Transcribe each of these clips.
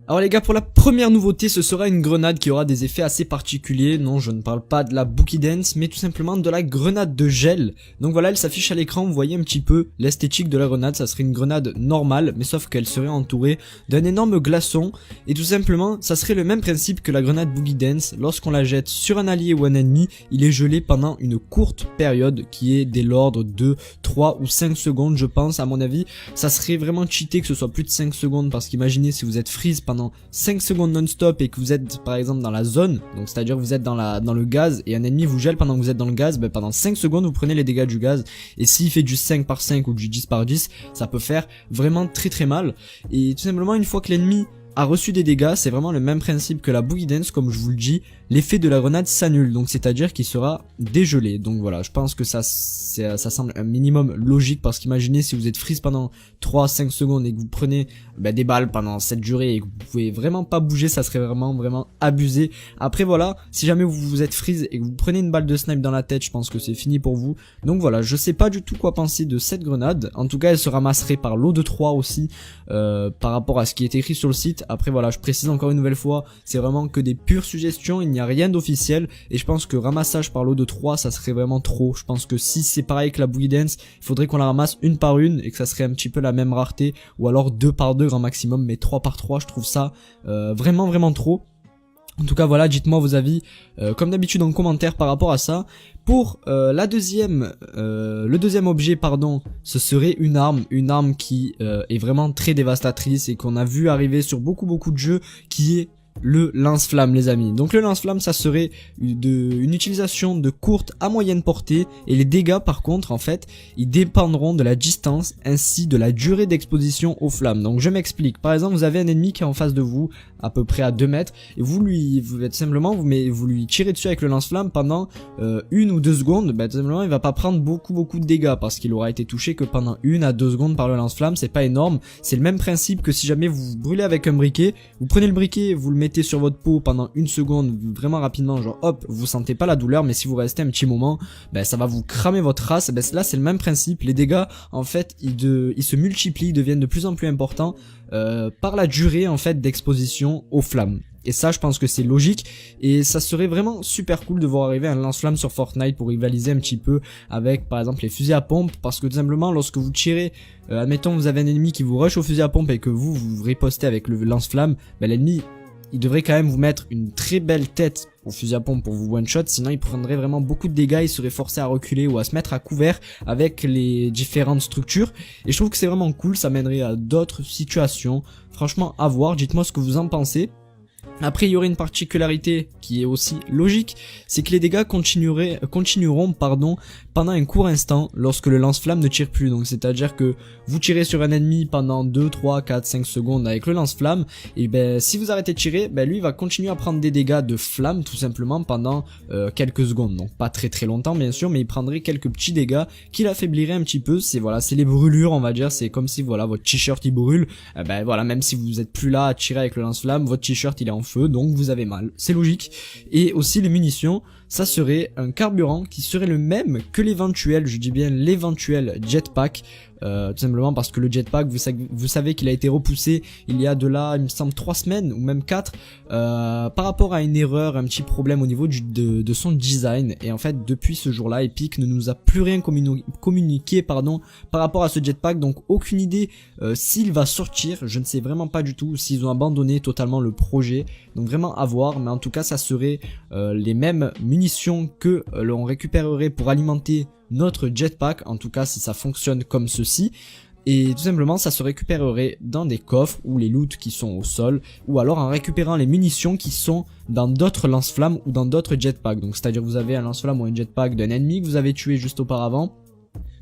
Alors les gars, pour la première nouveauté, ce sera une grenade qui aura des effets assez particuliers. Non, je ne parle pas de la Bookie Dance, mais tout simplement de la grenade de gel. Donc voilà, elle s'affiche à l'écran, vous voyez un petit peu l'esthétique de la grenade. Ça serait une grenade normale, mais sauf qu'elle serait entourée d'un énorme glaçon. Et tout simplement, ça serait le même principe que la grenade Boogie Dance. Lorsqu'on la jette sur un allié ou un ennemi, il est gelé pendant une courte période qui est dès l'ordre de 3 ou 5 secondes, je pense. À mon avis, ça serait vraiment cheaté que ce soit plus de 5 secondes, parce qu'imaginez si vous êtes freeze pendant 5 secondes non-stop et que vous êtes par exemple dans la zone, donc c'est à dire que vous êtes dans le gaz et un ennemi vous gèle pendant que vous êtes dans le gaz, ben pendant 5 secondes vous prenez les dégâts du gaz, et s'il fait du 5 par 5 ou du 10 par 10, ça peut faire vraiment très mal. Et tout simplement, une fois que l'ennemi a reçu des dégâts, c'est vraiment le même principe que la Boogie Dance, comme je vous le dis, l'effet de la grenade s'annule, donc c'est à dire qu'il sera dégelé. Donc voilà, je pense que ça semble un minimum logique, parce qu'imaginez si vous êtes freeze pendant 3-5 secondes et que vous prenez des balles pendant cette durée et que vous pouvez vraiment pas bouger, ça serait vraiment abusé. Après voilà, si jamais vous êtes freeze et que vous prenez une balle de snipe dans la tête, je pense que c'est fini pour vous. Donc voilà, je sais pas du tout quoi penser de cette grenade. En tout cas, elle se ramasserait par lot de 3 aussi, par rapport à ce qui est écrit sur le site. Après voilà, je précise encore une nouvelle fois, c'est vraiment que des pures suggestions, il n'y a rien d'officiel, et je pense que ramassage par lot de 3, ça serait vraiment trop. Je pense que si c'est pareil que la Boogie Dance, il faudrait qu'on la ramasse une par une et que ça serait un petit peu la même rareté, ou alors 2 par 2 grand maximum, mais 3 par 3, je trouve ça vraiment trop. En tout cas voilà, dites-moi vos avis comme d'habitude en commentaire par rapport à ça. Pour le deuxième objet, pardon, ce serait une arme qui est vraiment très dévastatrice et qu'on a vu arriver sur beaucoup de jeux, qui est le lance-flamme, les amis. Donc le lance-flamme, ça serait une utilisation de courte à moyenne portée, et les dégâts par contre en fait ils dépendront de la distance ainsi de la durée d'exposition aux flammes. Donc je m'explique, par exemple vous avez un ennemi qui est en face de vous à peu près à 2 mètres, et vous lui tirez dessus avec le lance-flamme pendant 1 ou 2 secondes, tout simplement il va pas prendre beaucoup de dégâts, parce qu'il aura été touché que pendant 1 à 2 secondes par le lance-flamme. C'est pas énorme, c'est le même principe que si jamais vous brûlez avec un briquet, vous prenez le briquet, vous le mettez sur votre peau pendant 1 seconde, vraiment rapidement, genre hop, vous sentez pas la douleur, mais si vous restez un petit moment, ça va vous cramer votre race. Là c'est le même principe, les dégâts en fait ils se multiplient, ils deviennent de plus en plus importants par la durée en fait d'exposition aux flammes. Et ça, je pense que c'est logique, et ça serait vraiment super cool de voir arriver un lance-flamme sur Fortnite pour rivaliser un petit peu avec par exemple les fusils à pompe, parce que tout simplement lorsque vous tirez, admettons vous avez un ennemi qui vous rush au fusil à pompe et que vous ripostez avec le lance-flamme, l'ennemi il devrait quand même vous mettre une très belle tête au fusil à pompe pour vous one shot, sinon il prendrait vraiment beaucoup de dégâts, il serait forcé à reculer ou à se mettre à couvert avec les différentes structures, et je trouve que c'est vraiment cool, ça mènerait à d'autres situations. Franchement à voir, dites-moi ce que vous en pensez. Après il y aurait une particularité qui est aussi logique, c'est que les dégâts continueront pendant un court instant lorsque le lance-flamme ne tire plus. Donc c'est à dire que vous tirez sur un ennemi pendant 2, 3, 4, 5 secondes avec le lance-flamme, et si vous arrêtez de tirer, lui va continuer à prendre des dégâts de flamme tout simplement pendant quelques secondes. Donc pas très longtemps bien sûr, mais il prendrait quelques petits dégâts qui l'affaibliraient un petit peu. C'est les brûlures, on va dire, c'est comme si voilà votre t-shirt il brûle, voilà, même si vous êtes plus là à tirer avec le lance-flamme, votre t-shirt il est en feu, donc vous avez mal, c'est logique. Et aussi les munitions, ça serait un carburant qui serait le même que l'éventuel, je dis bien l'éventuel jetpack, tout simplement parce que le jetpack, vous savez qu'il a été repoussé il y a de là, il me semble 3 semaines ou même 4, par rapport à une erreur, un petit problème au niveau de son design, et en fait depuis ce jour là Epic ne nous a plus rien communiqué par rapport à ce jetpack. Donc aucune idée s'il va sortir, je ne sais vraiment pas du tout s'ils ont abandonné totalement le projet, donc vraiment à voir. Mais en tout cas ça serait les mêmes munitions que l'on récupérerait pour alimenter notre jetpack, en tout cas si ça fonctionne comme ceci, et tout simplement ça se récupérerait dans des coffres ou les loots qui sont au sol, ou alors en récupérant les munitions qui sont dans d'autres lance-flammes ou dans d'autres jetpacks. Donc c'est à dire que vous avez un lance-flamme ou un jetpack d'un ennemi que vous avez tué juste auparavant,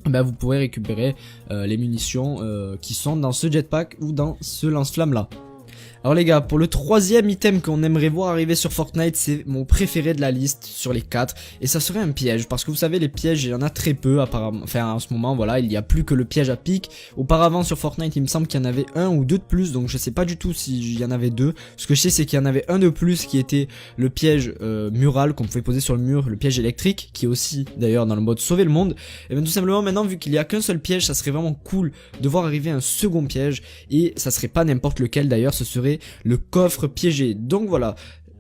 vous pourrez récupérer les munitions qui sont dans ce jetpack ou dans ce lance-flamme là. Alors les gars, pour le troisième item qu'on aimerait voir arriver sur Fortnite, c'est mon préféré de la liste sur les 4, et ça serait un piège, parce que vous savez les pièges il y en a très peu apparemment, enfin en ce moment voilà, il n'y a plus que le piège à pic. Auparavant sur Fortnite il me semble qu'il y en avait 1 ou 2 de plus, donc je sais pas du tout s'il y en avait 2, ce que je sais c'est qu'il y en avait un de plus qui était le piège mural qu'on pouvait poser sur le mur, le piège électrique, qui est aussi d'ailleurs dans le mode sauver le monde. Et bien tout simplement maintenant, vu qu'il y a qu'un seul piège, ça serait vraiment cool de voir arriver un second piège, et ça serait pas n'importe lequel d'ailleurs, ce serait serait le coffre piégé. Donc voilà.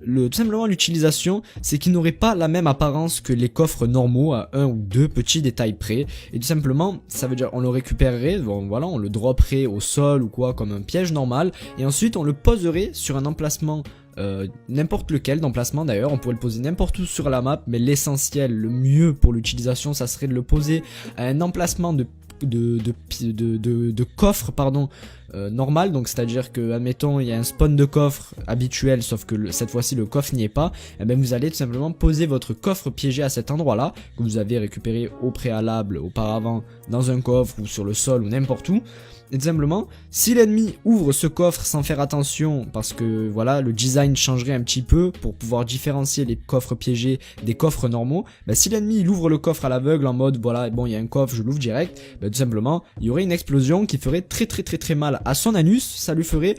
Tout simplement l'utilisation, c'est qu'il n'aurait pas la même apparence que les coffres normaux à un ou deux petits détails près. Et tout simplement, ça veut dire on le récupérerait, bon voilà, on le dropperait au sol ou quoi comme un piège normal. Et ensuite on le poserait sur un emplacement, n'importe lequel d'emplacement d'ailleurs, on pourrait le poser n'importe où sur la map. Mais l'essentiel, le mieux pour l'utilisation, ça serait de le poser à un emplacement de coffre pardon, normal, donc c'est à dire que admettons il y a un spawn de coffre habituel sauf que cette fois-ci le coffre n'y est pas, et bien vous allez tout simplement poser votre coffre piégé à cet endroit là que vous avez récupéré au préalable auparavant dans un coffre ou sur le sol ou n'importe où. Et tout simplement, si l'ennemi ouvre ce coffre sans faire attention, parce que voilà, le design changerait un petit peu pour pouvoir différencier les coffres piégés des coffres normaux, bah, si l'ennemi il ouvre le coffre à l'aveugle en mode voilà, bon il y a un coffre, je l'ouvre direct, bah, tout simplement, il y aurait une explosion qui ferait très mal à son anus, ça lui ferait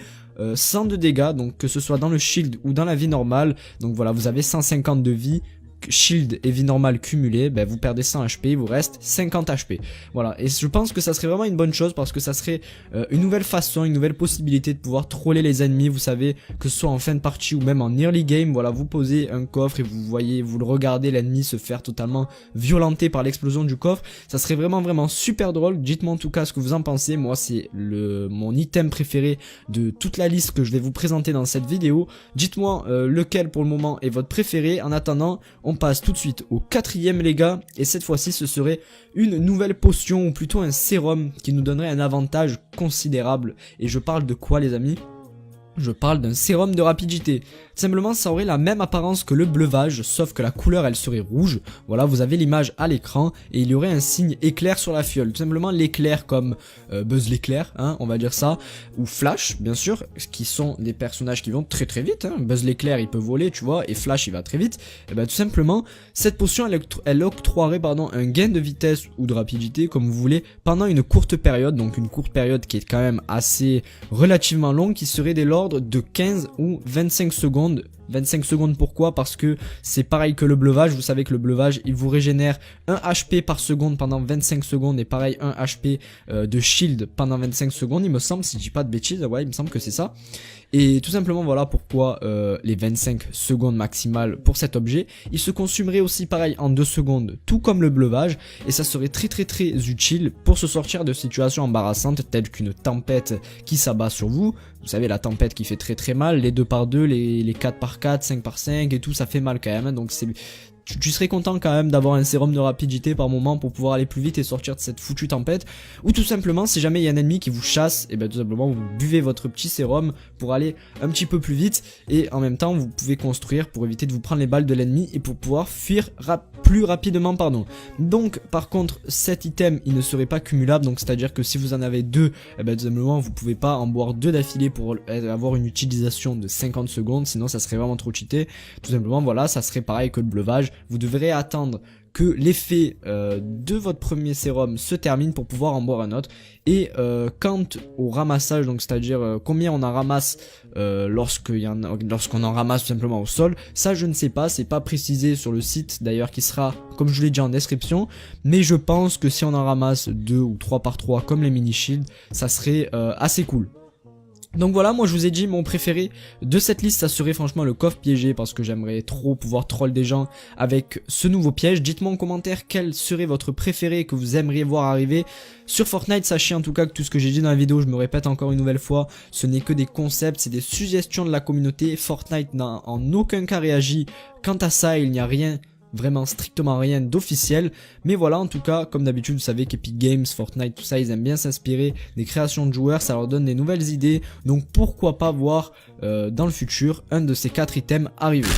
100 de dégâts, donc que ce soit dans le shield ou dans la vie normale. Donc voilà, vous avez 150 de vie, shield et vie normale cumulée, ben vous perdez 100 HP, il vous reste 50 HP. Voilà, et je pense que ça serait vraiment une bonne chose parce que ça serait une nouvelle façon, une nouvelle possibilité de pouvoir troller les ennemis. Vous savez, que ce soit en fin de partie ou même en early game, voilà, vous posez un coffre et vous voyez, vous le regardez l'ennemi se faire totalement violenter par l'explosion du coffre. Ça serait vraiment super drôle. Dites-moi en tout cas ce que vous en pensez. Moi c'est mon item préféré de toute la liste que je vais vous présenter dans cette vidéo. Dites-moi lequel pour le moment est votre préféré. En attendant, on passe tout de suite au quatrième les gars, et cette fois-ci ce serait une nouvelle potion ou plutôt un sérum qui nous donnerait un avantage considérable. Et je parle de quoi les amis? Je parle d'un sérum de rapidité. Simplement ça aurait la même apparence que le bleuvage, sauf que la couleur elle serait rouge. Voilà, vous avez l'image à l'écran et il y aurait un signe éclair sur la fiole. Tout simplement l'éclair comme Buzz l'éclair, hein, on va dire ça, ou Flash bien sûr, qui sont des personnages qui vont très vite, hein. Buzz l'éclair il peut voler tu vois, et Flash il va très vite. Et ben tout simplement cette potion elle octroierait pardon, un gain de vitesse ou de rapidité comme vous voulez pendant une courte période, donc une courte période qui est quand même assez relativement longue, qui serait dès lors de 15 ou 25 secondes. 25 secondes pourquoi? Parce que c'est pareil que le bleuvage, vous savez que le bleuvage il vous régénère 1 HP par seconde pendant 25 secondes et pareil 1 HP de shield pendant 25 secondes il me semble, si je dis pas de bêtises, ouais il me semble que c'est ça. Et tout simplement voilà pourquoi les 25 secondes maximales pour cet objet. Il se consumerait aussi pareil en 2 secondes tout comme le bleuvage, et ça serait très utile pour se sortir de situations embarrassantes telles qu'une tempête qui s'abat sur vous. Vous savez la tempête qui fait très mal, les 2x2, les 4x4, 5x5 et tout, ça fait mal quand même, donc c'est... Tu serais content quand même d'avoir un sérum de rapidité par moment pour pouvoir aller plus vite et sortir de cette foutue tempête. Ou tout simplement si jamais il y a un ennemi qui vous chasse, et bien tout simplement vous buvez votre petit sérum pour aller un petit peu plus vite. Et en même temps vous pouvez construire pour éviter de vous prendre les balles de l'ennemi et pour pouvoir fuir plus rapidement pardon. Donc par contre cet item il ne serait pas cumulable, donc c'est à dire que si vous en avez deux, et bien tout simplement vous pouvez pas en boire deux d'affilée pour avoir une utilisation de 50 secondes, sinon ça serait vraiment trop cheaté. Tout simplement voilà, ça serait pareil que le bleuvage. Vous devrez attendre que l'effet de votre premier sérum se termine pour pouvoir en boire un autre. Et quant au ramassage, donc c'est à dire combien on en ramasse lorsqu'on en ramasse tout simplement au sol, ça je ne sais pas, c'est pas précisé sur le site d'ailleurs, qui sera comme je l'ai dit en description, mais je pense que si on en ramasse 2 ou 3 par 3 comme les mini shields, ça serait assez cool. Donc voilà, moi je vous ai dit mon préféré de cette liste, ça serait franchement le coffre piégé, parce que j'aimerais trop pouvoir troll des gens avec ce nouveau piège. Dites-moi en commentaire quel serait votre préféré que vous aimeriez voir arriver sur Fortnite. Sachez en tout cas que tout ce que j'ai dit dans la vidéo, je me répète encore une nouvelle fois, ce n'est que des concepts, c'est des suggestions de la communauté. Fortnite n'a en aucun cas réagi quant à ça, il n'y a rien, vraiment strictement rien d'officiel. Mais voilà, en tout cas comme d'habitude vous savez qu'Epic Games, Fortnite, tout ça ils aiment bien s'inspirer des créations de joueurs, ça leur donne des nouvelles idées, donc pourquoi pas voir dans le futur un de ces 4 items arriver.